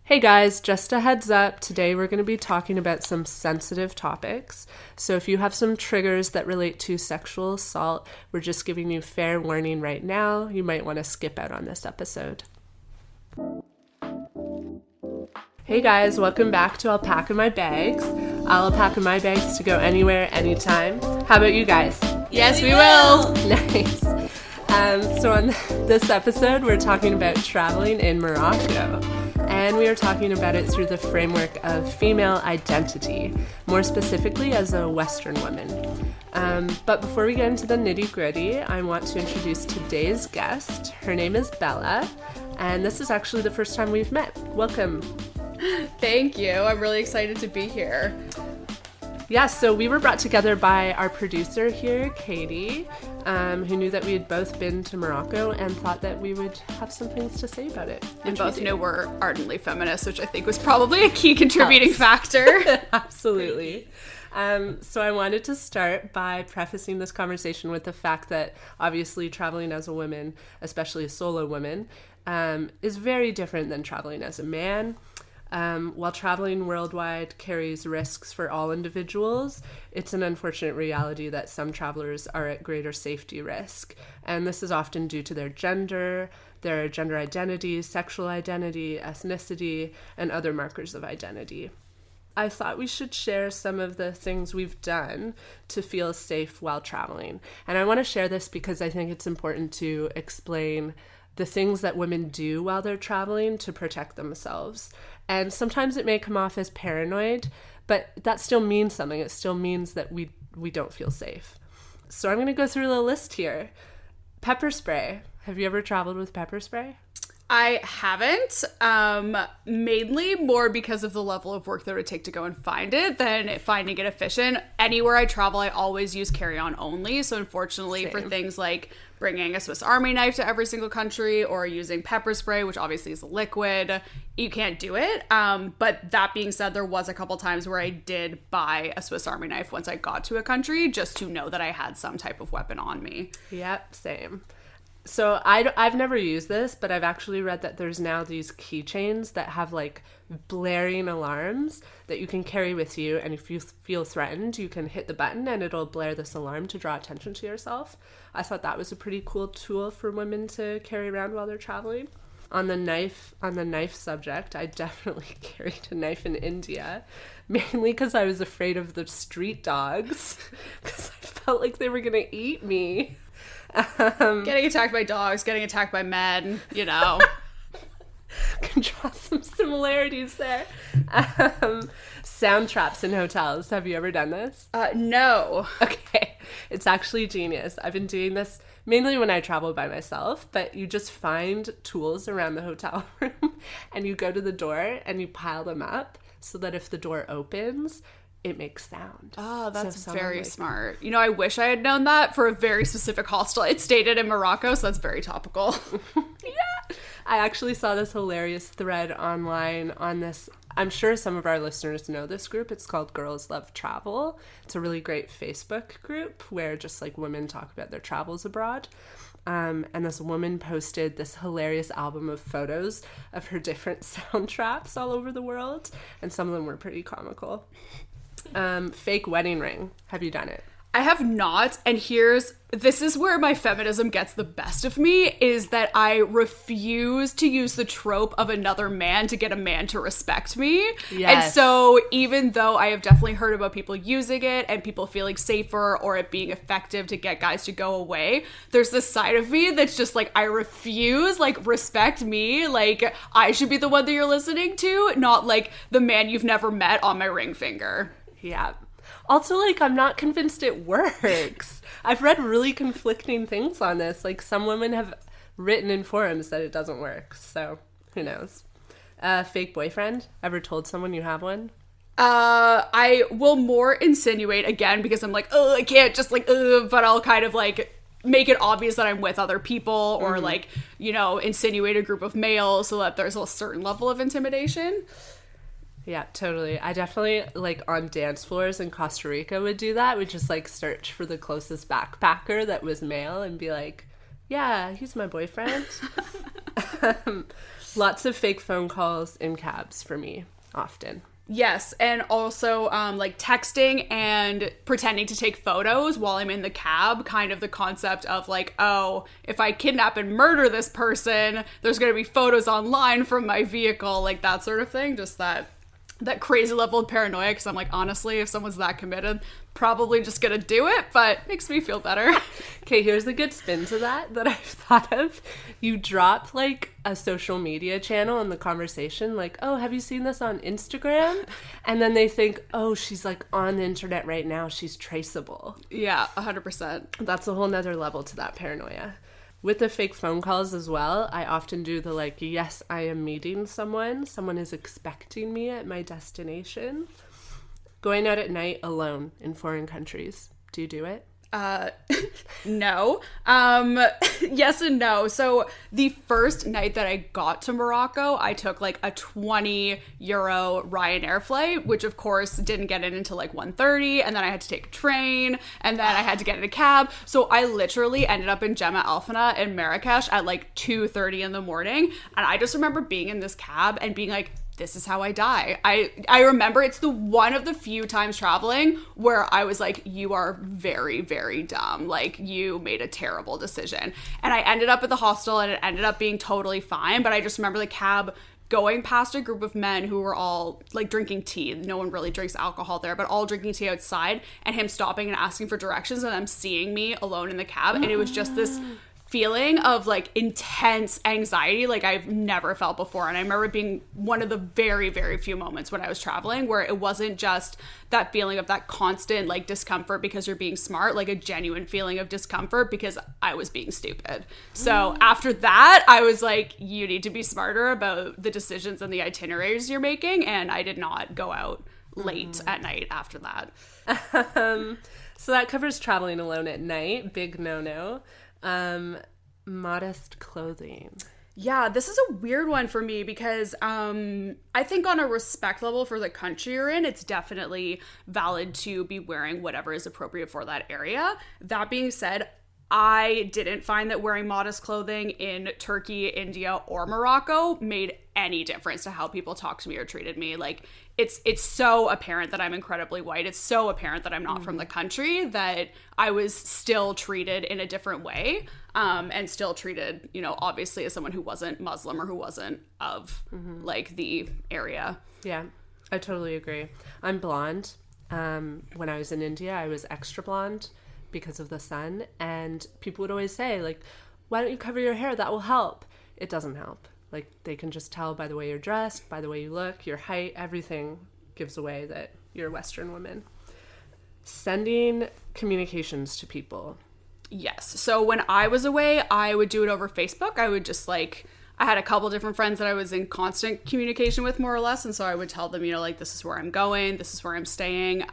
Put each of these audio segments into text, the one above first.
Hey guys, just a heads up, today we're going to be talking about some sensitive topics. So if you have some triggers that relate to sexual assault, we're just giving you fair warning right now. You might want to skip out on this episode. Hey guys, welcome back to Alpaca My Bags. I'll alpaca my bags to go anywhere, anytime. How about you guys? Yes, we will. Nice. So on this episode, we're talking about traveling in Morocco. And we are talking about it through the framework of female identity, more specifically as a Western woman. But before we get into the nitty-gritty, I want to introduce today's guest. Her name is Bella, and this is actually the first time we've met. Welcome. Thank you. I'm really excited to be here. Yeah, so we were brought together by our producer here, Katie, who knew that we had both been to Morocco and thought that we would have some things to say about it. And both know we're ardently feminist, which I think was probably a key contributing factor. Absolutely. So I wanted to start by prefacing this conversation with the fact that obviously traveling as a woman, especially a solo woman, is very different than traveling as a man. While traveling worldwide carries risks for all individuals, it's an unfortunate reality that some travelers are at greater safety risk. And this is often due to their gender identity, sexual identity, ethnicity, and other markers of identity. I thought we should share some of the things we've done to feel safe while traveling. And I want to share this because I think it's important to explain the things that women do while they're traveling to protect themselves. And sometimes it may come off as paranoid, but that still means something. It still means that we don't feel safe. So I'm going to go through the list here. Pepper spray. Have you ever traveled with pepper spray? I haven't, mainly more because of the level of work that it would take to go and find it than finding it efficient. Anywhere I travel, I always use carry-on only. So unfortunately, for things like bringing a Swiss Army knife to every single country or using pepper spray, which obviously is a liquid, you can't do it. But that being said, there was a couple times where I did buy a Swiss Army knife once I got to a country just to know that I had some type of weapon on me. Yep, same. So I've never used this, but I've actually read that there's now these keychains that have like blaring alarms that you can carry with you. And if you feel threatened, you can hit the button and it'll blare this alarm to draw attention to yourself. I thought that was a pretty cool tool for women to carry around while they're traveling. On the knife subject, I definitely carried a knife in India, mainly because I was afraid of the street dogs, because I felt like they were going to eat me. Getting attacked by dogs, getting attacked by men, you know. Can draw some similarities there. Sound traps in hotels. Have you ever done this? No. Okay. It's actually genius. I've been doing this mainly when I travel by myself, but you just find tools around the hotel room and you go to the door and you pile them up so that if the door opens, it makes sound. Oh, that's very smart. You know, I wish I had known that for a very specific hostel. It's stated in Morocco, so that's very topical. Yeah. I actually saw this hilarious thread online on this. I'm sure some of our listeners know this group. It's called Girls Love Travel. It's a really great Facebook group where just like women talk about their travels abroad. And this woman posted this hilarious album of photos of her different sound traps all over the world. And some of them were pretty comical. Fake wedding ring. Have you done it? I have not, and this is where my feminism gets the best of me, is that I refuse to use the trope of another man to get a man to respect me. Yes. And so even though I have definitely heard about people using it and people feeling safer or it being effective to get guys to go away, there's this side of me that's just like, I refuse, like, respect me. Like, I should be the one that you're listening to, not like the man you've never met on my ring finger. Yeah. Also, like, I'm not convinced it works. I've read really conflicting things on this. Like, some women have written in forums that it doesn't work. So, who knows? Fake boyfriend? Ever told someone you have one? I will more insinuate, again, because I'm like, oh, I can't just like, but I'll kind of like make it obvious that I'm with other people or like, you know, insinuate a group of males so that there's a certain level of intimidation. Yeah, totally. I definitely, like, on dance floors in Costa Rica would do that. Would just, like, search for the closest backpacker that was male and be like, yeah, he's my boyfriend. Lots of fake phone calls in cabs for me, often. Yes, and also like texting and pretending to take photos while I'm in the cab, kind of the concept of like, oh, if I kidnap and murder this person, there's going to be photos online from my vehicle, like that sort of thing. Just that crazy level of paranoia, because I'm like, honestly, if someone's that committed, probably just gonna do it, but makes me feel better. Okay, here's a good spin to that I've thought of. You drop like a social media channel in the conversation, like, oh, have you seen this on Instagram? And then they think, oh, she's like on the internet right now, she's traceable. Yeah, 100%. That's a whole nother level to that paranoia. With the fake phone calls as well, I often do the like, yes, I am meeting someone. Someone is expecting me at my destination. Going out at night alone in foreign countries. Do you do it? No. Yes and no. So the first night that I got to Morocco, I took like a 20 euro Ryanair flight, which of course didn't get in until like 1:30, and then I had to take a train, and then I had to get in a cab. So I literally ended up in Gemma Alfana in Marrakesh at like 2:30 in the morning, and I just remember being in this cab and being like, this is how I die. I remember it's one of the few times traveling where I was like, you are very, very dumb. Like, you made a terrible decision. And I ended up at the hostel, and it ended up being totally fine. But I just remember the cab going past a group of men who were all like drinking tea. No one really drinks alcohol there, but all drinking tea outside, and him stopping and asking for directions, and them seeing me alone in the cab. And it was just this feeling of like intense anxiety like I've never felt before. And I remember it being one of the very, very few moments when I was traveling where it wasn't just that feeling of that constant like discomfort because you're being smart, like a genuine feeling of discomfort because I was being stupid. So after that, I was like, you need to be smarter about the decisions and the itineraries you're making. And I did not go out late at night after that. So that covers traveling alone at night. Big no-no. Modest clothing. Yeah, this is a weird one for me because I think on a respect level for the country you're in, it's definitely valid to be wearing whatever is appropriate for that area. That being said, I didn't find that wearing modest clothing in Turkey, India, or Morocco made any difference to how people talked to me or treated me. Like, it's so apparent that I'm incredibly white. It's so apparent that I'm not from the country that I was still treated in a different way, and still treated, you know, obviously as someone who wasn't Muslim or who wasn't of like the area. Yeah, I totally agree. I'm blonde. When I was in India, I was extra blonde because of the sun, and people would always say like, why don't you cover your hair? That will help. It doesn't help. Like, they can just tell by the way you're dressed, by the way you look, your height, everything gives away that you're a Western woman. Sending communications to people. Yes. So when I was away, I would do it over Facebook. I would just like, I had a couple different friends that I was in constant communication with more or less. And so I would tell them, you know, like, this is where I'm going. This is where I'm staying.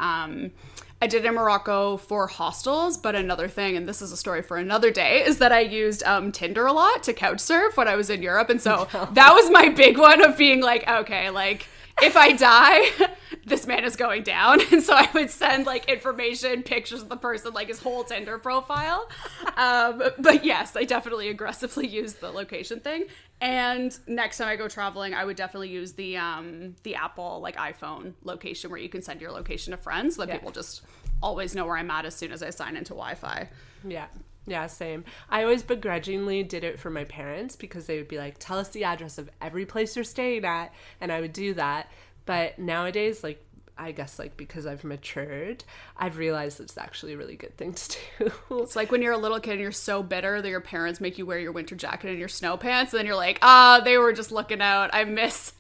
I did in Morocco for hostels, but another thing, and this is a story for another day, is that I used Tinder a lot to couch surf when I was in Europe. And so that was my big one of being like, okay, like, if I die, this man is going down. And so I would send like information, pictures of the person, like his whole Tinder profile. But yes, I definitely aggressively use the location thing. And next time I go traveling, I would definitely use the Apple like iPhone location where you can send your location to friends so that people just always know where I'm at as soon as I sign into Wi-Fi. Yeah. Yeah, same. I always begrudgingly did it for my parents because they would be like, tell us the address of every place you're staying at, and I would do that. But nowadays, like, I guess, like, because I've matured, I've realized it's actually a really good thing to do. It's like when you're a little kid and you're so bitter that your parents make you wear your winter jacket and your snow pants, and then you're like, they were just looking out. I miss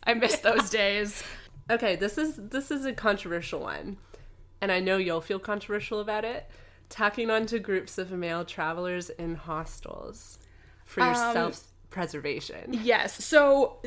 those days. Okay, this is a controversial one, and I know you'll feel controversial about it. Tacking onto groups of male travelers in hostels for your self-preservation. Yes. So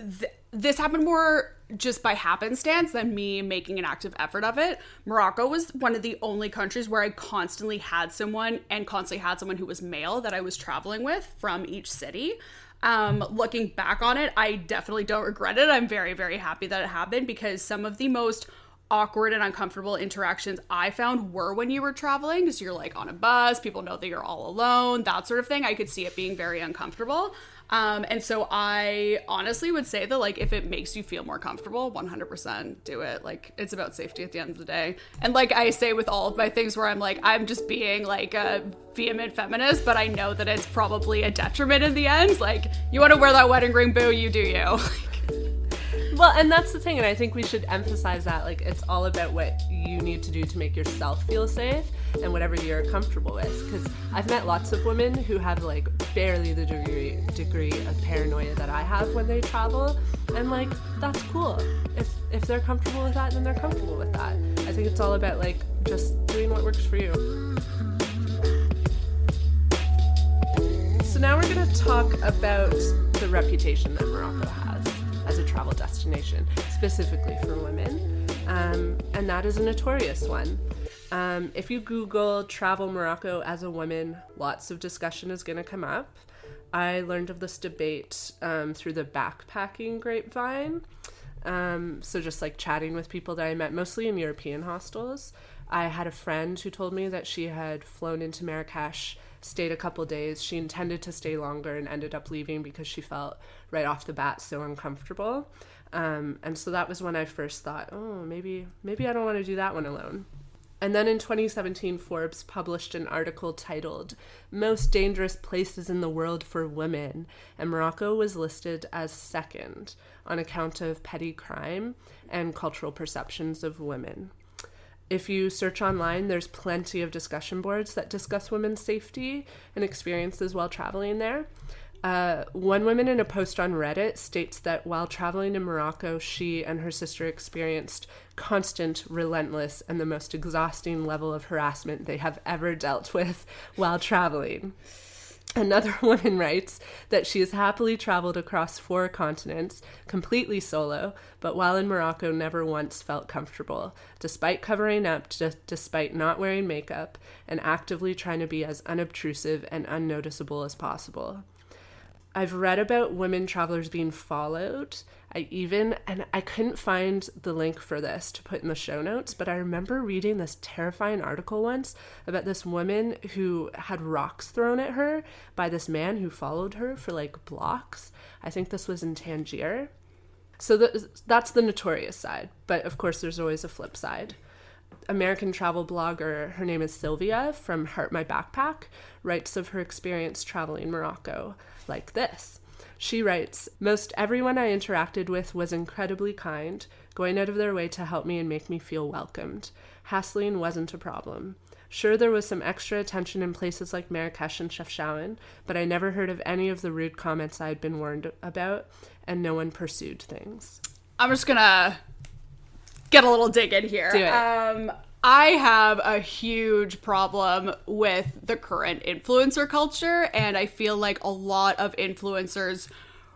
this happened more just by happenstance than me making an active effort of it. Morocco was one of the only countries where I constantly had someone who was male that I was traveling with from each city. Looking back on it, I definitely don't regret it. I'm very, very happy that it happened because some of the most awkward and uncomfortable interactions I found were when you were traveling, because you're like on a bus, people know that you're all alone, that sort of thing. I could see it being very uncomfortable. And so I honestly would say that, like, if it makes you feel more comfortable, 100% do it. Like, it's about safety at the end of the day. And like I say with all of my things where I'm like, I'm just being like a vehement feminist, but I know that it's probably a detriment in the end. Like, you want to wear that wedding ring, boo, you do you. Well, and that's the thing, and I think we should emphasize that, like, it's all about what you need to do to make yourself feel safe and whatever you're comfortable with, because I've met lots of women who have, like, barely the degree of paranoia that I have when they travel, and, like, that's cool. If they're comfortable with that, then they're comfortable with that. I think it's all about, like, just doing what works for you. So now we're going to talk about the reputation that Morocco has as a travel destination, specifically for women, and that is a notorious one. If you Google travel Morocco as a woman, lots of discussion is going to come up. I learned of this debate through the backpacking grapevine, so just like chatting with people that I met mostly in European hostels. I had a friend who told me that she had flown into Marrakesh, stayed a couple days. She intended to stay longer and ended up leaving because she felt right off the bat so uncomfortable. And so that was when I first thought, oh, maybe I don't want to do that one alone. And then in 2017, Forbes published an article titled Most Dangerous Places in the World for Women, and Morocco was listed as second on account of petty crime and cultural perceptions of women. If you search online, there's plenty of discussion boards that discuss women's safety and experiences while traveling there. One woman in a post on Reddit states that while traveling in Morocco, she and her sister experienced constant, relentless, and the most exhausting level of harassment they have ever dealt with while traveling. Another woman writes that she has happily traveled across 4 continents, completely solo, but while in Morocco never once felt comfortable, despite covering up, despite not wearing makeup, and actively trying to be as unobtrusive and unnoticeable as possible. I've read about women travelers being followed. I couldn't find the link for this to put in the show notes, but I remember reading this terrifying article once about this woman who had rocks thrown at her by this man who followed her for like blocks. I think this was in Tangier. So that's the notorious side, but of course there's always a flip side. American travel blogger, her name is Sylvia from Heart My Backpack, writes of her experience traveling Morocco like this. She writes, most everyone I interacted with was incredibly kind, going out of their way to help me and make me feel welcomed. Hassling wasn't a problem. Sure, there was some extra attention in places like Marrakesh and Chefchaouen, but I never heard of any of the rude comments I'd been warned about, and no one pursued things. I'm just gonna get a little dig in here. Do it. I have a huge problem with the current influencer culture, and I feel like a lot of influencers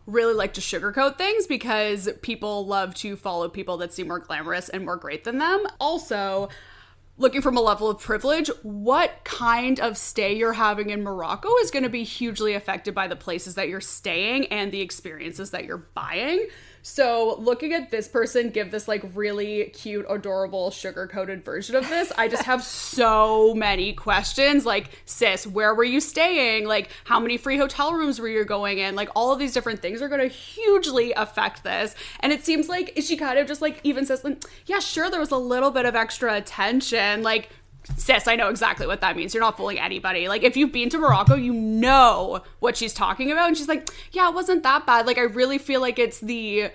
really like to sugarcoat things because people love to follow people that seem more glamorous and more great than them. Also, looking from a level of privilege, what kind of stay you're having in Morocco is going to be hugely affected by the places that you're staying and the experiences that you're buying. So looking at this person give this like really cute, adorable, sugar-coated version of this, I just have so many questions. Like, sis, where were you staying? Like, how many free hotel rooms were you going in? Like, all of these different things are going to hugely affect this. And it seems like she kind of just like even says, like, yeah, sure, there was a little bit of extra attention. Like, sis, I know exactly what that means. You're not fooling anybody. Like, if you've been to Morocco, you know what she's talking about. And she's like, yeah, it wasn't that bad. Like, I really feel like it's the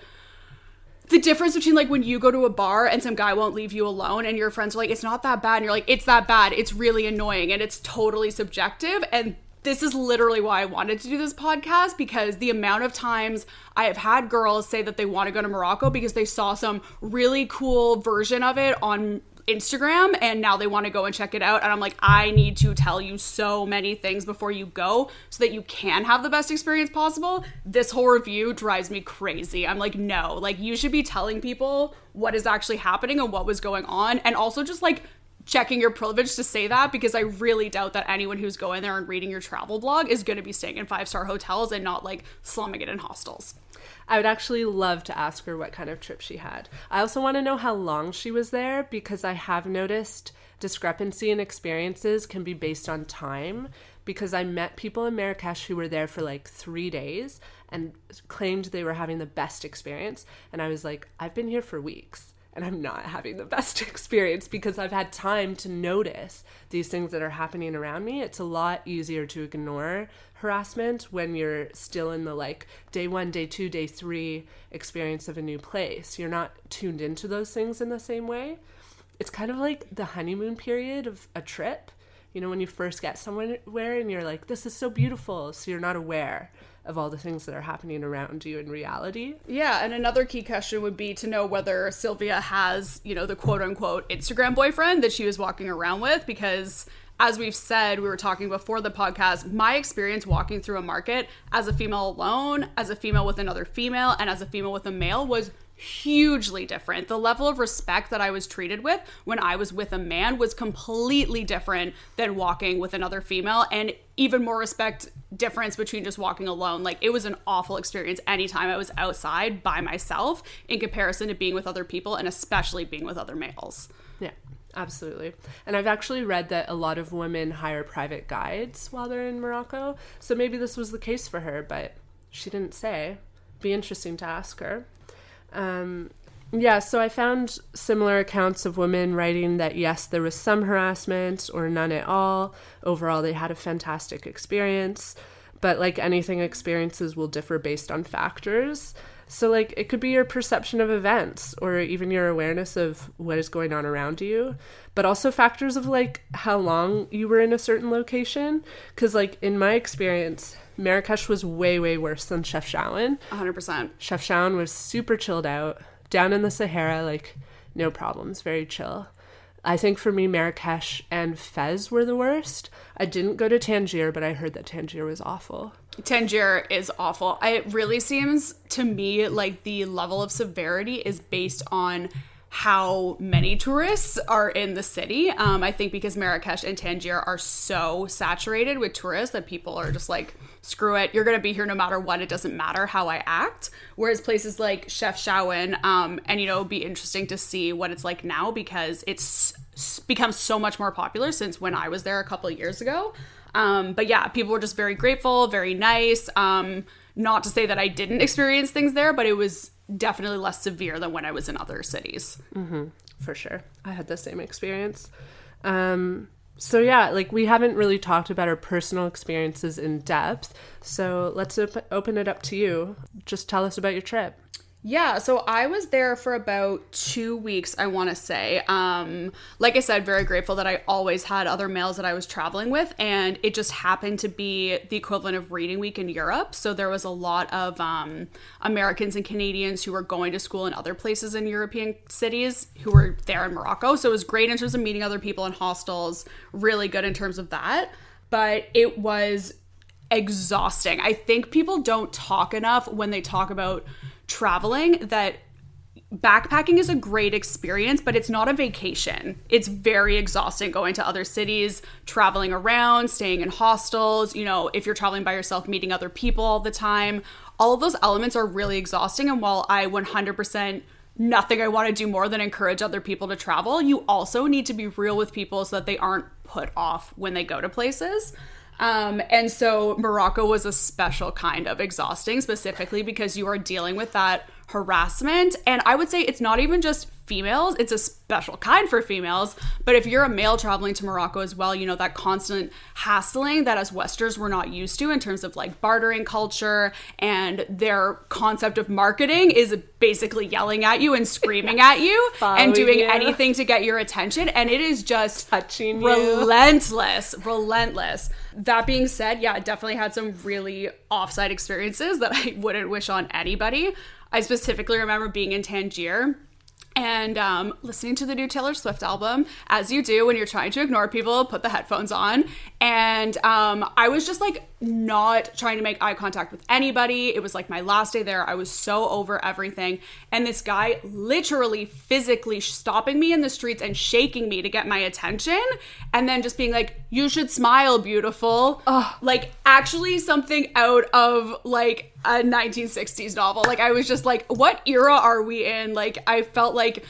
difference between, like, when you go to a bar and some guy won't leave you alone and your friends are like, it's not that bad. And you're like, it's that bad. It's really annoying. And it's totally subjective. And this is literally why I wanted to do this podcast, because the amount of times I have had girls say that they want to go to Morocco because they saw some really cool version of it on Instagram and now they want to go and check it out, and I'm like, I need to tell you so many things before you go so that you can have the best experience possible. This whole review drives me crazy. I'm like, no, like, you should be telling people what is actually happening and what was going on, and also just like checking your privilege to say that, because I really doubt that anyone who's going there and reading your travel blog is going to be staying in 5-star hotels and not like slumming it in hostels. I would actually love to ask her what kind of trip she had. I also want to know how long she was there, because I have noticed discrepancy in experiences can be based on time, because I met people in Marrakesh who were there for like 3 days and claimed they were having the best experience. And I was like, I've been here for weeks and I'm not having the best experience because I've had time to notice these things that are happening around me. It's a lot easier to ignore harassment when you're still in the like day 1, day 2, day 3 experience of a new place. You're not tuned into those things in the same way. It's kind of like the honeymoon period of a trip. You know, when you first get somewhere and you're like, this is so beautiful. So you're not aware of all the things that are happening around you in reality. Yeah, and another key question would be to know whether Sylvia has, you know, the quote-unquote Instagram boyfriend that she was walking around with, because as we've said, we were talking before the podcast, my experience walking through a market as a female alone, as a female with another female, and as a female with a male was hugely different. The level of respect that I was treated with when I was with a man was completely different than walking with another female, and even more respect difference between just walking alone. Like, it was an awful experience anytime I was outside by myself in comparison to being with other people, and especially being with other males. Yeah, absolutely. And I've actually read that a lot of women hire private guides while they're in Morocco, so maybe this was the case for her, but she didn't say. Be interesting to ask her. Yeah, so I found similar accounts of women writing that yes, there was some harassment or none at all. Overall, they had a fantastic experience. But like anything, experiences will differ based on factors. So like it could be your perception of events or even your awareness of what is going on around you, but also factors of like how long you were in a certain location. Because like in my experience, Marrakesh was way, way worse than Chefchaouen. 100%. Chefchaouen was super chilled out. Down in the Sahara, like, no problems, very chill. I think for me, Marrakesh and Fez were the worst. I didn't go to Tangier, but I heard that Tangier was awful. Tangier is awful. It really seems to me like the level of severity is based on how many tourists are in the city. I think because Marrakesh and Tangier are so saturated with tourists that people are just like, screw it, you're going to be here no matter what, it doesn't matter how I act. Whereas places like Chefchaouen, and you know, it'd be interesting to see what it's like now because it's become so much more popular since when I was there a couple of years ago. But yeah, people were just very grateful, very nice. Not to say that I didn't experience things there, but it was definitely less severe than when I was in other cities. Mm-hmm, for sure. I had the same experience. So yeah, like we haven't really talked about our personal experiences in depth. So let's open it up to you. Just tell us about your trip. Yeah, so I was there for about 2 weeks, I want to say. Like I said, very grateful that I always had other males that I was traveling with, and it just happened to be the equivalent of Reading Week in Europe. So there was a lot of Americans and Canadians who were going to school in other places in European cities who were there in Morocco. So it was great in terms of meeting other people in hostels, really good in terms of that. But it was exhausting. I think people don't talk enough when they talk about traveling that backpacking is a great experience, but it's not a vacation. It's very exhausting going to other cities, traveling around, staying in hostels, you know, if you're traveling by yourself, meeting other people all the time. All of those elements are really exhausting. And while I 100% nothing I want to do more than encourage other people to travel, you also need to be real with people so that they aren't put off when they go to places. And so Morocco was a special kind of exhausting, specifically because you are dealing with that harassment. And I would say it's not even just females, it's a special kind for females. But if you're a male traveling to Morocco as well, you know, that constant hassling that as Westerners we're not used to in terms of like bartering culture, and their concept of marketing is basically yelling at you and screaming at you and doing anything to get your attention. And it is just touching relentless. That being said, yeah, I definitely had some really offside experiences that I wouldn't wish on anybody. I specifically remember being in Tangier and listening to the new Taylor Swift album, as you do when you're trying to ignore people, put the headphones on. And I was just like not trying to make eye contact with anybody. It was like my last day there. I was so over everything. And this guy literally physically stopping me in the streets and shaking me to get my attention. And then just being like, you should smile, beautiful. Like actually something out of like a 1960s novel. Like I was just like, what era are we in? Like I feel like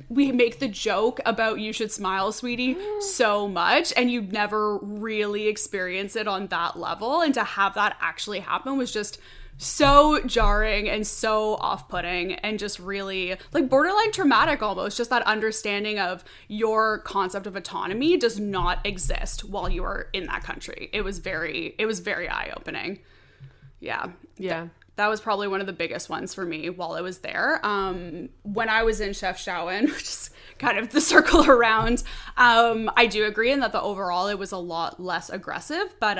we make the joke about you should smile, sweetie, so much, and you never really experience it on that level. And to have that actually happen was just so jarring and so off-putting and just really like borderline traumatic almost. Just that understanding of your concept of autonomy does not exist while you are in that country. It was very eye-opening. Yeah. That was probably one of the biggest ones for me while I was there. When I was in Chefchaouen, which is kind of the circle around, I do agree in that the overall it was a lot less aggressive. But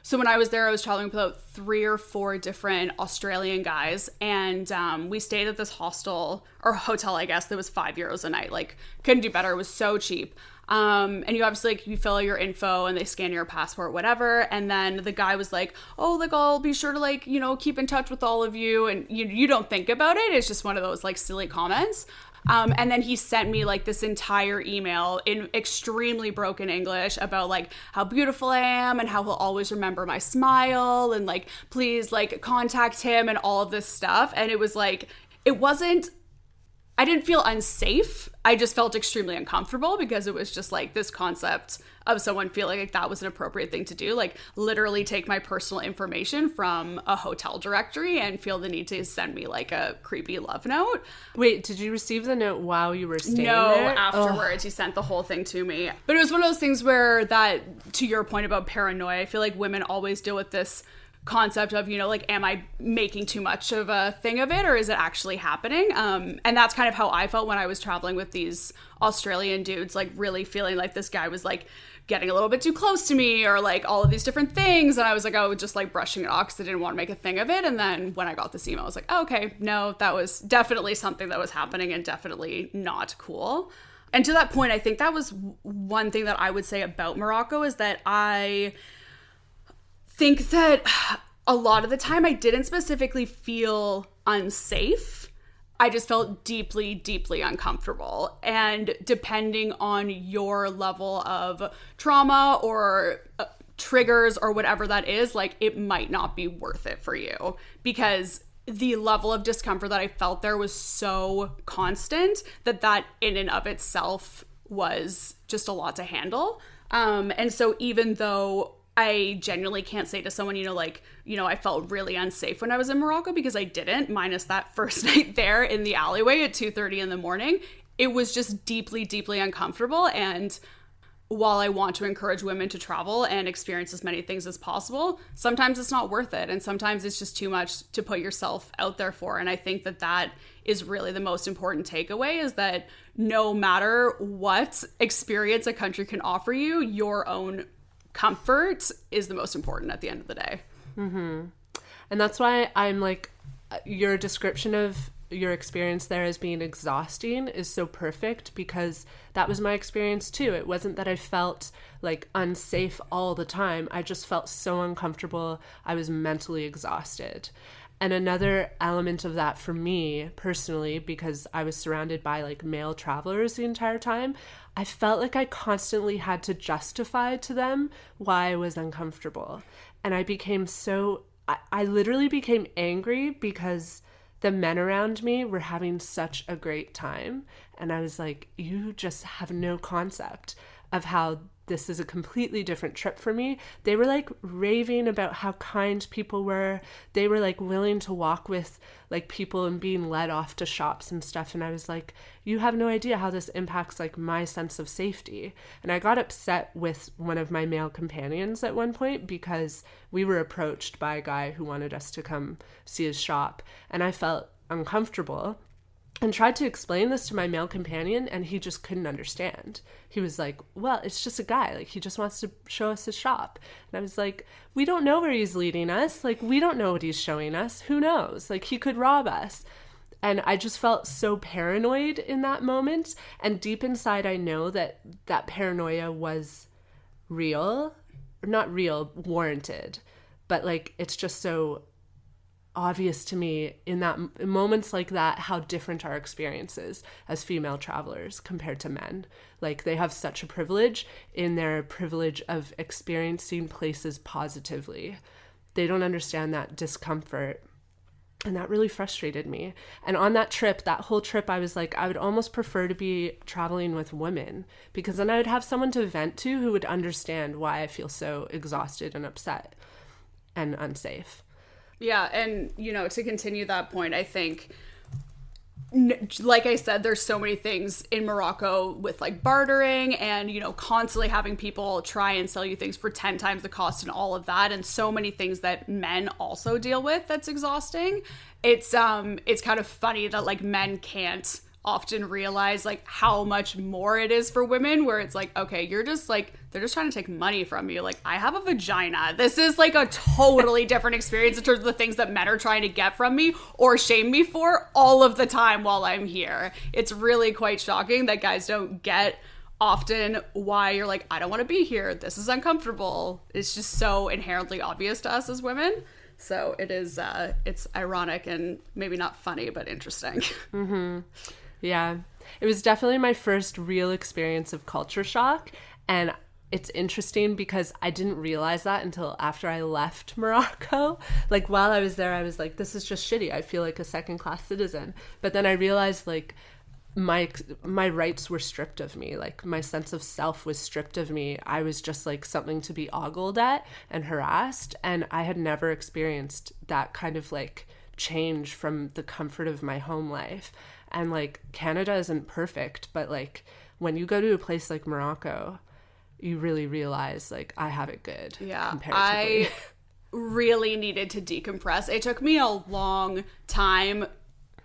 so when I was there, I was traveling with about 3 or 4 different Australian guys, and we stayed at this hostel or hotel, I guess, that was €5 a night. Like couldn't do better. It was so cheap. And you obviously like you fill out your info and they scan your passport, whatever. And then the guy was like, oh, like I'll be sure to like, you know, keep in touch with all of you. And you don't think about it. It's just one of those like silly comments. And then he sent me like this entire email in extremely broken English about like how beautiful I am and how he'll always remember my smile and like, please like contact him and all of this stuff. And it was like, I didn't feel unsafe. I just felt extremely uncomfortable because it was just like this concept of someone feeling like that was an appropriate thing to do. Like literally take my personal information from a hotel directory and feel the need to send me like a creepy love note. Wait, did you receive the note while you were staying No, there? afterwards. He sent the whole thing to me. But it was one of those things where that, to your point about paranoia, I feel like women always deal with this concept of, you know, like, am I making too much of a thing of it or is it actually happening? And that's kind of how I felt when I was traveling with these Australian dudes, like really feeling like this guy was like getting a little bit too close to me or like all of these different things. And I was like, oh, just like brushing it off because I didn't want to make a thing of it. And then when I got this email, I was like, oh, okay, no, that was definitely something that was happening and definitely not cool. And to that point, I think that was one thing that I would say about Morocco is that I think that a lot of the time I didn't specifically feel unsafe. I just felt deeply, deeply uncomfortable. And depending on your level of trauma or triggers or whatever that is, like it might not be worth it for you because the level of discomfort that I felt there was so constant that in and of itself was just a lot to handle. And so even though I genuinely can't say to someone, I felt really unsafe when I was in Morocco because I didn't, minus that first night there in the alleyway at 2:30 in the morning. It was just deeply, deeply uncomfortable. And while I want to encourage women to travel and experience as many things as possible, sometimes it's not worth it. And sometimes it's just too much to put yourself out there for. And I think that is really the most important takeaway is that no matter what experience a country can offer you, your own comfort is the most important at the end of the day. Mm-hmm. And that's why I'm like, your description of your experience there as being exhausting is so perfect because that was my experience too. It wasn't that I felt like unsafe all the time. I just felt so uncomfortable. I was mentally exhausted. And another element of that for me personally, because I was surrounded by like male travelers the entire time, I felt like I constantly had to justify to them why I was uncomfortable. And I literally became angry because the men around me were having such a great time. And I was like, you just have no concept of how this is a completely different trip for me. They were like raving about how kind people were. They were like willing to walk with like people and being led off to shops and stuff. And I was like, you have no idea how this impacts like my sense of safety. And I got upset with one of my male companions at one point because we were approached by a guy who wanted us to come see his shop. And I felt uncomfortable and tried to explain this to my male companion, and he just couldn't understand. He was like, well, it's just a guy. Like, he just wants to show us his shop. And I was like, we don't know where he's leading us. Like, we don't know what he's showing us. Who knows? Like, he could rob us. And I just felt so paranoid in that moment. And deep inside, I know that paranoia was real not real, warranted, but like it's just so obvious to me in moments like that how different our experiences as female travelers compared to men. Like they have such a privilege in their privilege of experiencing places positively. They don't understand that discomfort. And that really frustrated me. And on that whole trip, I was like, I would almost prefer to be traveling with women, because then I would have someone to vent to who would understand why I feel so exhausted and upset and unsafe. Yeah, and, to continue that point, I think, like I said, there's so many things in Morocco with like bartering and, constantly having people try and sell you things for 10 times the cost and all of that. And so many things that men also deal with that's exhausting. It's kind of funny that like men can't often realize like how much more it is for women, where it's like, okay, you're just like, they're just trying to take money from you. Like, I have a vagina. This is like a totally different experience in terms of the things that men are trying to get from me or shame me for all of the time while I'm here. It's really quite shocking that guys don't get often why you're like, I don't want to be here. This is uncomfortable. It's just so inherently obvious to us as women. So it is, it's ironic and maybe not funny, but interesting. Mm-hmm. Yeah, it was definitely my first real experience of culture shock. And it's interesting because I didn't realize that until after I left Morocco. Like while I was there, I was like, this is just shitty. I feel like a second-class citizen. But then I realized like my rights were stripped of me. Like my sense of self was stripped of me. I was just like something to be ogled at and harassed. And I had never experienced that kind of like change from the comfort of my home life. And like Canada isn't perfect, but like when you go to a place like Morocco, you really realize like I have it good. Yeah, comparatively. I really needed to decompress. It took me a long time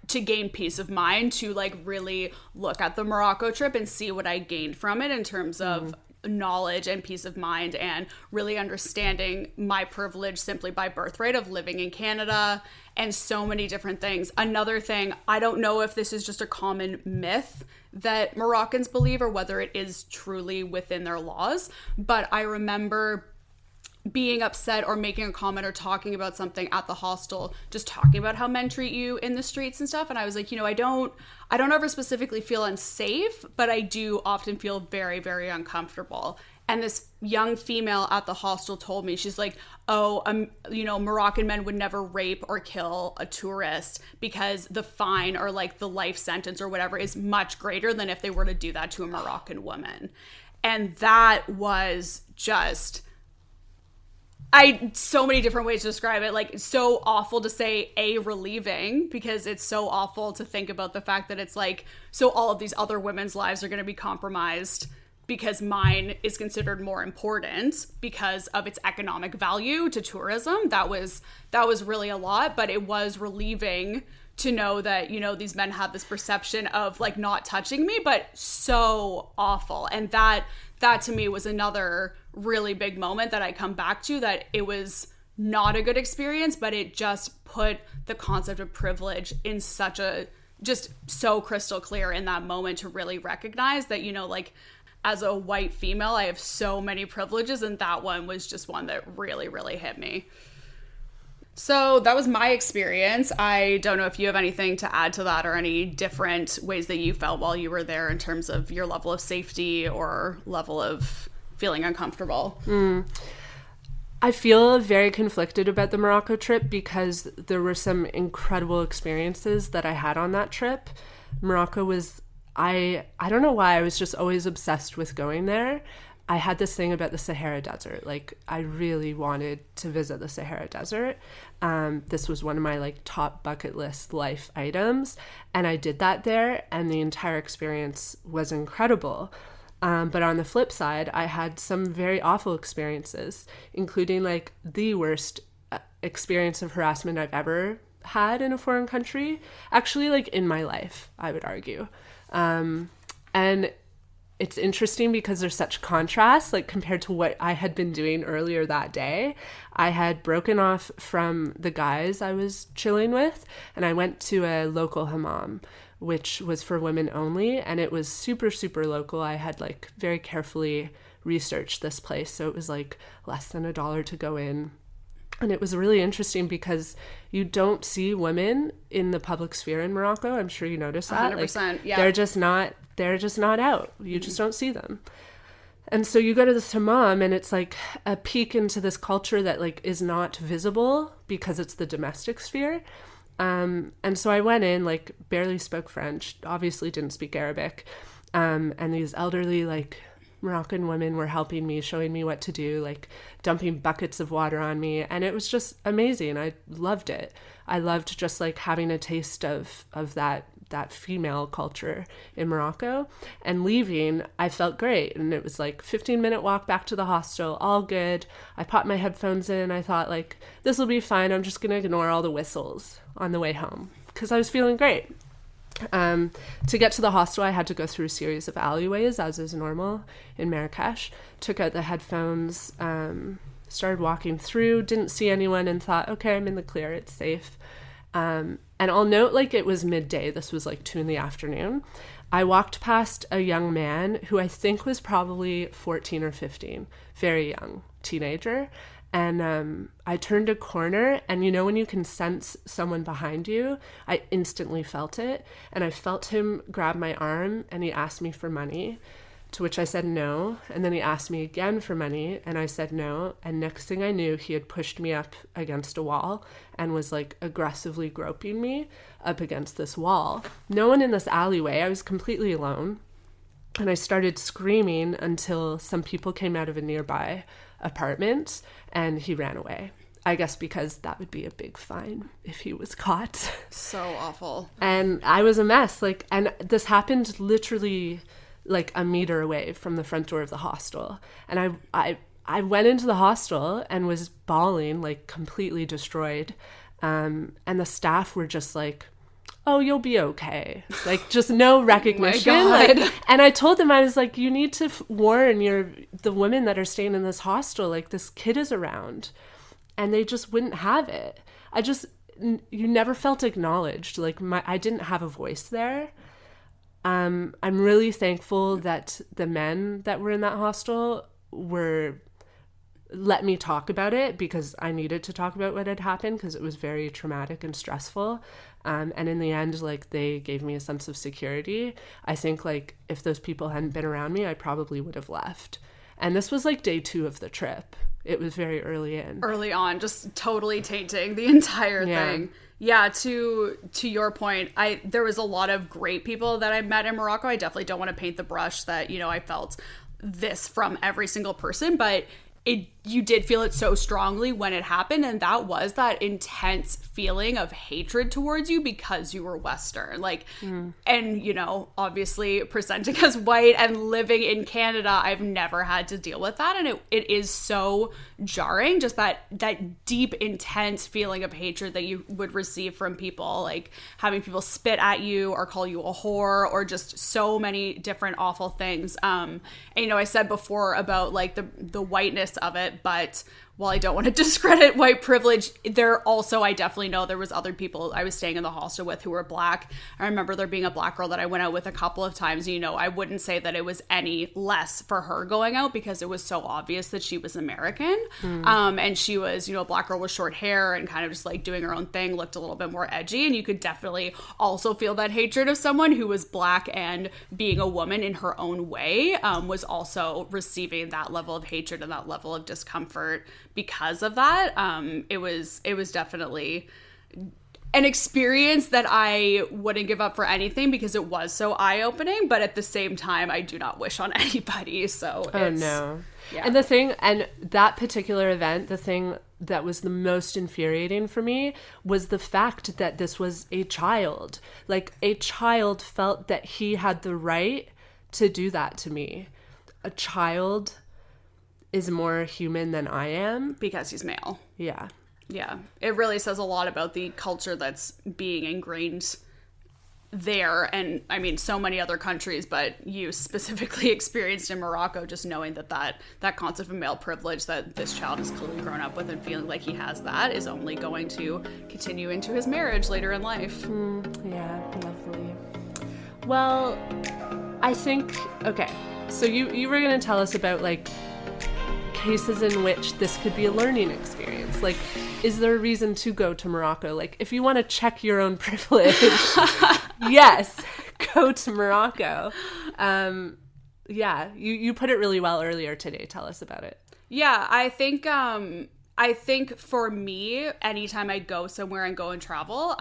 to gain peace of mind, to like really look at the Morocco trip and see what I gained from it in terms of knowledge and peace of mind, and really understanding my privilege simply by birthright of living in Canada and so many different things. Another thing, I don't know if this is just a common myth that Moroccans believe or whether it is truly within their laws, but I remember being upset or making a comment or talking about something at the hostel, just talking about how men treat you in the streets and stuff. And I was like, I don't ever specifically feel unsafe, but I do often feel very, very uncomfortable. And this young female at the hostel told me, she's like, Moroccan men would never rape or kill a tourist because the fine or like the life sentence or whatever is much greater than if they were to do that to a Moroccan woman. And that was just, so many different ways to describe it. Like, so awful to say, relieving, because it's so awful to think about the fact that it's like, so all of these other women's lives are going to be compromised because mine is considered more important because of its economic value to tourism. That was really a lot, but it was relieving to know that, these men have this perception of like not touching me, but so awful. And that to me was another really big moment that I come back to, that it was not a good experience, but it just put the concept of privilege in such a, just so crystal clear in that moment to really recognize that, like as a white female, I have so many privileges, and that one was just one that really, really hit me. So that was my experience. I don't know if you have anything to add to that or any different ways that you felt while you were there in terms of your level of safety or level of feeling uncomfortable. I feel very conflicted about the Morocco trip because there were some incredible experiences that I had on that trip. Morocco was, I don't know why, I was just always obsessed with going there. I had this thing about the Sahara Desert. Like, I really wanted to visit the Sahara Desert. This was one of my like top bucket list life items, and I did that there, and the entire experience was incredible. But on the flip side, I had some very awful experiences, including like the worst experience of harassment I've ever had in a foreign country, actually like in my life, I would argue. And it's interesting because there's such contrast, like compared to what I had been doing earlier that day. I had broken off from the guys I was chilling with, and I went to a local hammam, which was for women only, and it was super, super local. I had like very carefully research this place. So it was like less than $1 to go in. And it was really interesting because you don't see women in the public sphere in Morocco. I'm sure you noticed that. 100%, like, yeah. They're just not out. You just don't see them. And so you go to the hammam and it's like a peek into this culture that like is not visible because it's the domestic sphere. And so I went in, like barely spoke French, obviously didn't speak Arabic. And these elderly like Moroccan women were helping me, showing me what to do, like dumping buckets of water on me. And it was just amazing. I loved it. I loved just like having a taste of that female culture in Morocco. And leaving, I felt great. And it was like 15-minute walk back to the hostel, all good. I popped my headphones in. I thought like, this will be fine. I'm just going to ignore all the whistles on the way home because I was feeling great. To get to the hostel, I had to go through a series of alleyways, as is normal in Marrakesh. Took out the headphones, started walking through, didn't see anyone, and thought, okay, I'm in the clear, it's safe. And I'll note, like, it was midday. This was like 2 p.m. I walked past a young man who I think was probably 14 or 15, very young, teenager. And I turned a corner, and you know when you can sense someone behind you? I instantly felt it, and I felt him grab my arm, and he asked me for money, to which I said no, and then he asked me again for money, and I said no, and next thing I knew, he had pushed me up against a wall and was like aggressively groping me up against this wall. No one in this alleyway, I was completely alone, and I started screaming until some people came out of a nearby apartment and he ran away. I guess because that would be a big fine if he was caught. So awful. And I was a mess. Like, and this happened literally like a meter away from the front door of the hostel. And I went into the hostel and was bawling, like completely destroyed. And the staff were just like, oh, you'll be okay. Like, just no recognition. Oh my God. Like, and I told them, I was like, you need to warn the women that are staying in this hostel, like, this kid is around. And they just wouldn't have it. You never felt acknowledged. Like, I didn't have a voice there. I'm really thankful that the men that were in that hostel let me talk about it because I needed to talk about what had happened because it was very traumatic and stressful. And in the end, like, they gave me a sense of security. I think, like, if those people hadn't been around me, I probably would have left. And this was, like, day 2 of the trip. It was very early in. Early on, just totally tainting the entire thing. Yeah, to your point, there was a lot of great people that I met in Morocco. I definitely don't want to paint the brush that, you know, I felt this from every single person, but you did feel it so strongly when it happened, and that was that intense feeling of hatred towards you because you were Western, like, and, you know, obviously presenting as white and living in Canada, I've never had to deal with that, and it is so jarring, just that deep, intense feeling of hatred that you would receive from people, like having people spit at you or call you a whore or just so many different awful things. And, you know, I said before about like the whiteness of it, but while I don't want to discredit white privilege, I definitely know there was other people I was staying in the hostel with who were Black. I remember there being a Black girl that I went out with a couple of times. You know, I wouldn't say that it was any less for her going out because it was so obvious that she was American. And she was, you know, a Black girl with short hair and kind of just like doing her own thing, looked a little bit more edgy. And you could definitely also feel that hatred of someone who was Black and being a woman in her own way, was also receiving that level of hatred and that level of discomfort because of that. It was definitely an experience that I wouldn't give up for anything because it was so eye-opening, but at the same time, I do not wish on anybody. So no. Yeah. And that particular event, the thing that was the most infuriating for me was the fact that this was a child. Like, a child felt that he had the right to do that to me. A child is more human than I am. Because he's male. Yeah. Yeah. It really says a lot about the culture that's being ingrained there. And I mean, so many other countries, but you specifically experienced in Morocco, just knowing that concept of male privilege that this child has clearly grown up with and feeling like he has that is only going to continue into his marriage later in life. Yeah, lovely. Well, I think, okay. So you were going to tell us about like cases in which this could be a learning experience. Like, is there a reason to go to Morocco? Like, if you want to check your own privilege, yes, go to Morocco. Yeah, you put it really well earlier today. Tell us about it. Yeah, I think for me, anytime I go somewhere and go and travel,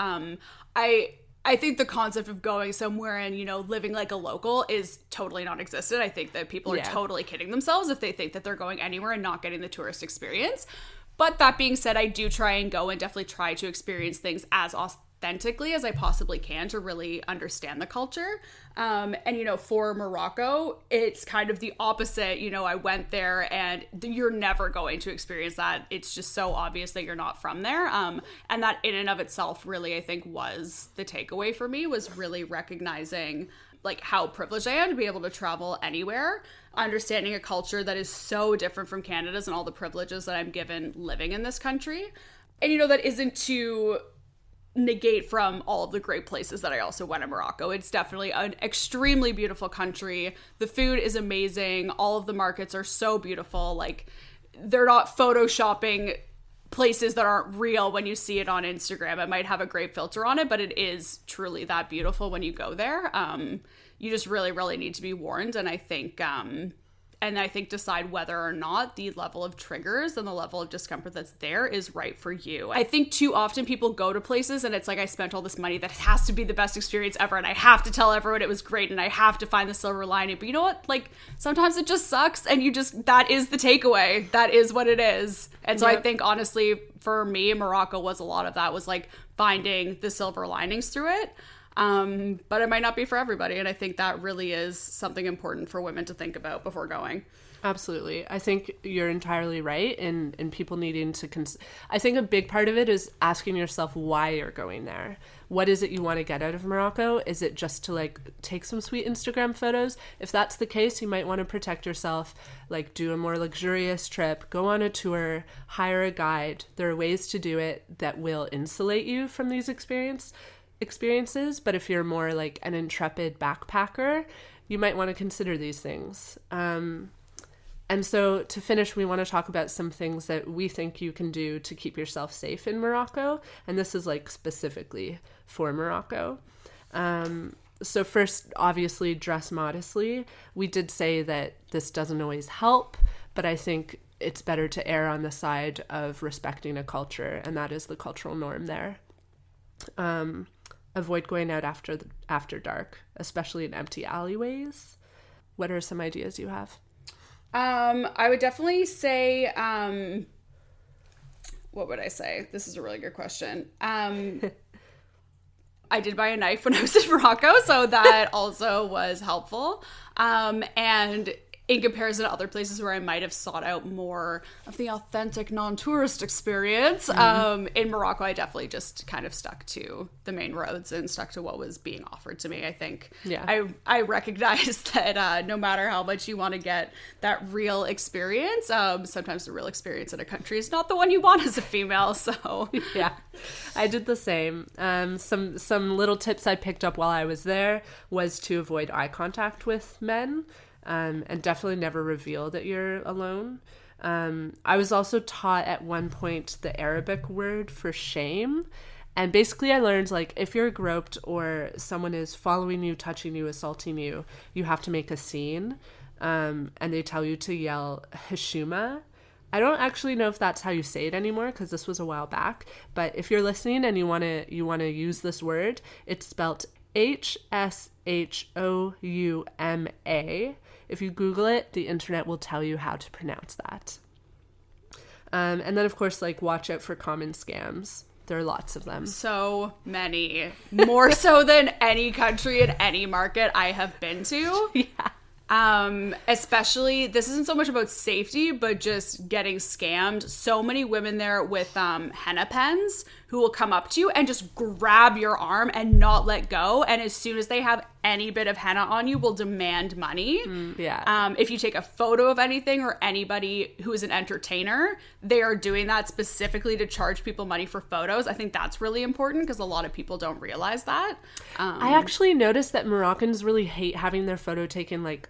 I think the concept of going somewhere and, you know, living like a local is totally non-existent. I think that people are totally kidding themselves if they think that they're going anywhere and not getting the tourist experience. But that being said, I do try and go and definitely try to experience things as authentically as I possibly can to really understand the culture. And, you know, for Morocco, it's kind of the opposite. You know, I went there and you're never going to experience that. It's just so obvious that you're not from there. And that in and of itself really, I think, was the takeaway for me, was really recognizing like how privileged I am to be able to travel anywhere, understanding a culture that is so different from Canada's and all the privileges that I'm given living in this country. And, you know, that isn't to negate from all of the great places that I also went in Morocco. It's definitely an extremely beautiful country. The food is amazing. All of the markets are so beautiful. Like, they're not photoshopping places that aren't real when you see it on Instagram. It might have a great filter on it, but it is truly that beautiful when you go there. You just really, really need to be warned. And I think decide whether or not the level of triggers and the level of discomfort that's there is right for you. I think too often people go to places and it's like, I spent all this money, that it has to be the best experience ever, and I have to tell everyone it was great, and I have to find the silver lining. But you know what? Like, sometimes it just sucks, and that is the takeaway. That is what it is. And so I think, honestly, for me, Morocco was a lot of that, was like finding the silver linings through it. But it might not be for everybody. And I think that really is something important for women to think about before going. Absolutely. I think you're entirely right in people needing to I think a big part of it is asking yourself why you're going there. What is it you want to get out of Morocco? Is it just to like take some sweet Instagram photos? If that's the case, you might want to protect yourself, like do a more luxurious trip, go on a tour, hire a guide. There are ways to do it that will insulate you from these experiences. But if you're more like an intrepid backpacker, you might want to consider these things. And so to finish, we want to talk about some things that we think you can do to keep yourself safe in Morocco. And this is like specifically for Morocco. So first, obviously, dress modestly. We did say that this doesn't always help, but I think it's better to err on the side of respecting a culture, and that is the cultural norm there. Avoid going out after dark, especially in empty alleyways. What are some ideas you have? I would definitely say, what would I say? This is a really good question. I did buy a knife when I was in Morocco, so that also was helpful. And in comparison to other places where I might have sought out more of the authentic non-tourist experience, in Morocco, I definitely just kind of stuck to the main roads and stuck to what was being offered to me. I think I recognize that no matter how much you want to get that real experience, sometimes the real experience in a country is not the one you want as a female. So yeah, I did the same. Some little tips I picked up while I was there was to avoid eye contact with men. And definitely never reveal that you're alone. I was also taught at one point the Arabic word for shame. And basically I learned, like, if you're groped or someone is following you, touching you, assaulting you, you have to make a scene. And they tell you to yell Hashuma. I don't actually know if that's how you say it anymore, because this was a while back. But if you're listening and you want to use this word, it's spelt Hshoma. If you Google it, the internet will tell you how to pronounce that. And then, of course, like, watch out for common scams. There are lots of them. So many. More so than any country in any market I have been to. Yeah. Especially, this isn't so much about safety, but just getting scammed. So many women there with henna pens who will come up to you and just grab your arm and not let go. And as soon as they have any bit of henna on you, will demand money. If you take a photo of anything, or anybody who is an entertainer, they are doing that specifically to charge people money for photos. I think that's really important because a lot of people don't realize that. I actually noticed that Moroccans really hate having their photo taken, like,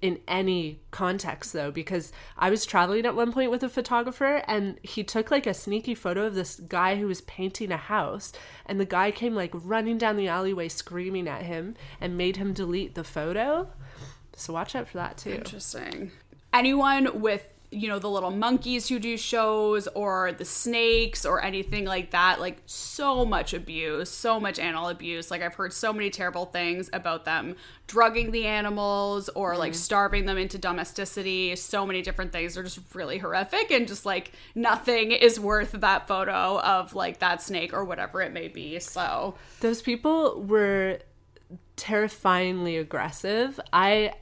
in any context though, because I was traveling at one point with a photographer and he took like a sneaky photo of this guy who was painting a house, and the guy came like running down the alleyway screaming at him and made him delete the photo. So watch out for that too. Interesting. Anyone with, you know, the little monkeys who do shows or the snakes or anything like that, like so much abuse, so much animal abuse. Like I've heard so many terrible things about them drugging the animals or like starving them into domesticity. So many different things are just really horrific, and just like nothing is worth that photo of like that snake or whatever it may be. So those people were terrifyingly aggressive. I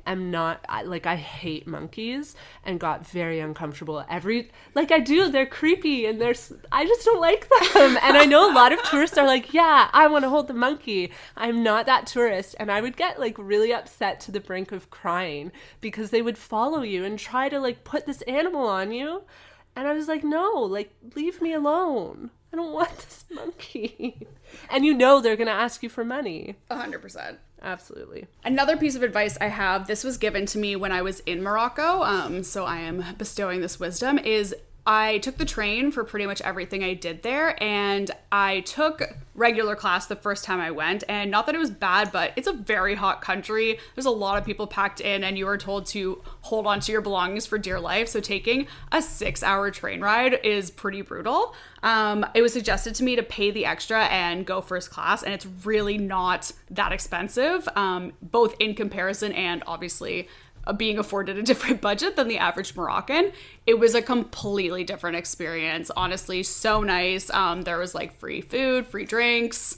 hate monkeys and got very uncomfortable they're creepy and I just don't like them. And I know a lot of tourists are like, yeah, I want to hold the monkey. I'm not that tourist. And I would get like really upset to the brink of crying because they would follow you and try to like put this animal on you. And I was like, no, like leave me alone. I don't want this monkey. And you know they're going to ask you for money. 100%. Absolutely. Another piece of advice I have, this was given to me when I was in Morocco, so I am bestowing this wisdom, is I took the train for pretty much everything I did there, and I took regular class the first time I went, and not that it was bad, but it's a very hot country. There's a lot of people packed in, and you are told to hold on to your belongings for dear life, so taking a 6-hour train ride is pretty brutal. It was suggested to me to pay the extra and go first class, and it's really not that expensive, both in comparison and obviously being afforded a different budget than the average Moroccan. It was a completely different experience. Honestly, so nice. There was like free food, free drinks,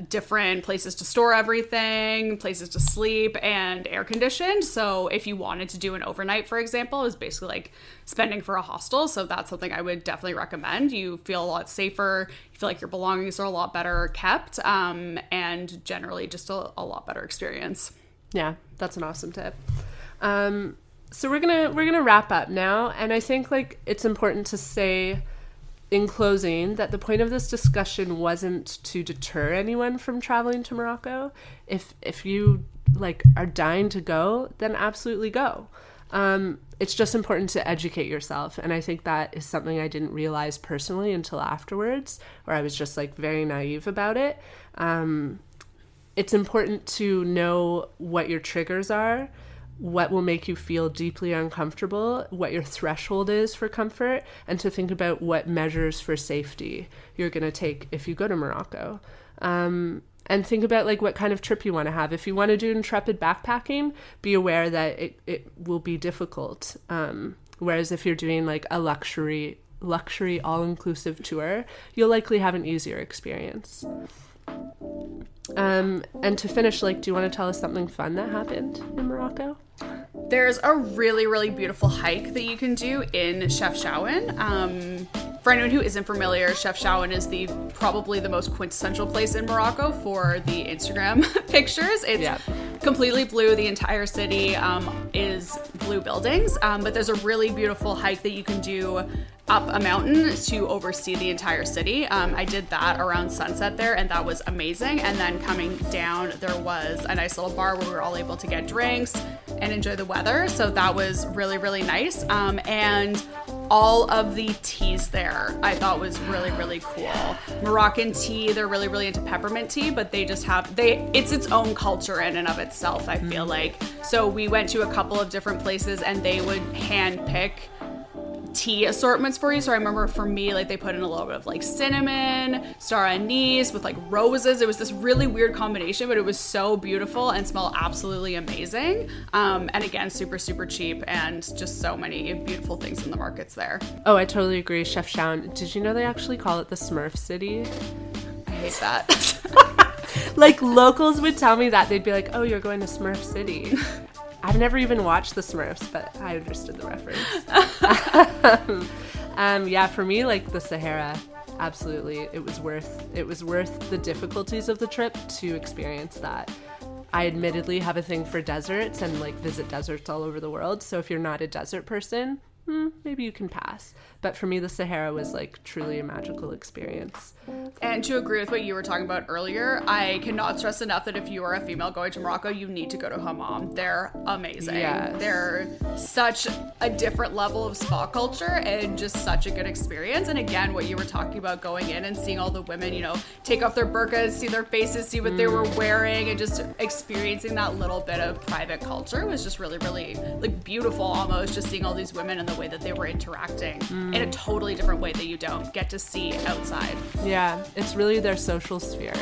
different places to store everything, places to sleep, and air conditioned. So if you wanted to do an overnight, for example, it was basically like spending for a hostel. So that's something I would definitely recommend. You feel a lot safer. You feel like your belongings are a lot better kept, and generally just a lot better experience. Yeah, that's an awesome tip. So we're gonna wrap up now, and I think like it's important to say in closing that the point of this discussion wasn't to deter anyone from traveling to Morocco. If you like are dying to go, then absolutely go. It's just important to educate yourself, and I think that is something I didn't realize personally until afterwards, where I was just like very naive about it. It's important to know what your triggers are, what will make you feel deeply uncomfortable, what your threshold is for comfort, and to think about what measures for safety you're going to take if you go to Morocco. And think about like what kind of trip you want to have. If you want to do intrepid backpacking, be aware that it will be difficult. Whereas if you're doing like a luxury all-inclusive tour, you'll likely have an easier experience. And to finish, like, do you want to tell us something fun that happened in Morocco? There's a really, really beautiful hike that you can do in Chefchaouen. For anyone who isn't familiar, Chefchaouen is probably the most quintessential place in Morocco for the Instagram pictures. It's completely blue. The entire city is blue buildings, but there's a really beautiful hike that you can do up a mountain to oversee the entire city. I did that around sunset there, and that was amazing. And then coming down, there was a nice little bar where we were all able to get drinks and enjoy the weather. So that was really, really nice. And all of the teas there I thought was really, really cool. Moroccan tea, they're really, really into peppermint tea, but they just it's its own culture in and of itself, I feel like. So we went to a couple of different places and they would hand pick tea assortments for you. So I remember for me, like they put in a little bit of like cinnamon, star anise with like roses. It was this really weird combination, but it was so beautiful and smelled absolutely amazing. And again, super, super cheap, and just so many beautiful things in the markets there. Oh, I totally agree. Chefchaouen. Did you know they actually call it the Smurf City? I hate that. Like locals would tell me that. They'd be like, oh, you're going to Smurf City. I've never even watched the Smurfs, but I understood the reference. Yeah, for me, like the Sahara, absolutely. It was worth the difficulties of the trip to experience that. I admittedly have a thing for deserts and like visit deserts all over the world. So if you're not a desert person, maybe you can pass. But for me, the Sahara was like truly a magical experience. And to agree with what you were talking about earlier, I cannot stress enough that if you are a female going to Morocco, you need to go to Hammam. They're amazing. Yes. They're such a different level of spa culture and just such a good experience. And again, what you were talking about, going in and seeing all the women, you know, take off their burqas, see their faces, see what they were wearing, and just experiencing that little bit of private culture was just really, really like beautiful almost, just seeing all these women and the way that they were interacting in a totally different way that you don't get to see outside. Yeah, it's really their social sphere.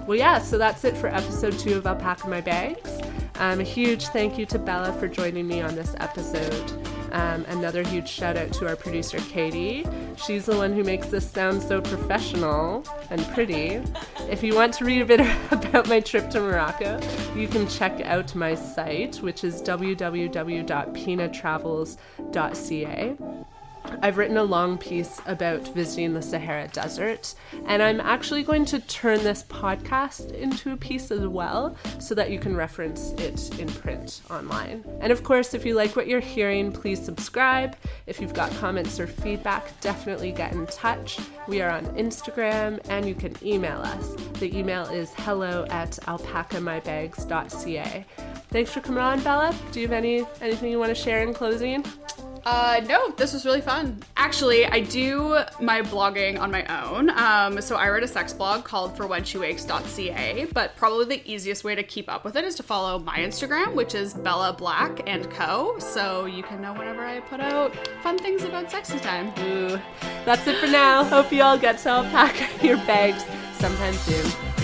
Well, yeah, so that's it for episode 2 of Alpaca My Bags. A huge thank you to Bella for joining me on this episode. Another huge shout out to our producer, Katie. She's the one who makes this sound so professional and pretty. If you want to read a bit about my trip to Morocco, you can check out my site, which is www.pinatravels.ca. I've written a long piece about visiting the Sahara Desert, and I'm actually going to turn this podcast into a piece as well so that you can reference it in print online. And of course, if you like what you're hearing, please subscribe. If you've got comments or feedback, definitely get in touch. We are on Instagram, and you can email us. The email is hello@alpacamybags.ca. Thanks for coming on, Bella. Do you have anything you want to share in closing? No, this was really fun. Actually, I do my blogging on my own. So I write a sex blog called forwhenshewakes.ca, but probably the easiest way to keep up with it is to follow my Instagram, which is Bella Black & Co. So you can know whenever I put out fun things about sexy time. Ooh, that's it for now. Hope you all get to alpaca your bags sometime soon.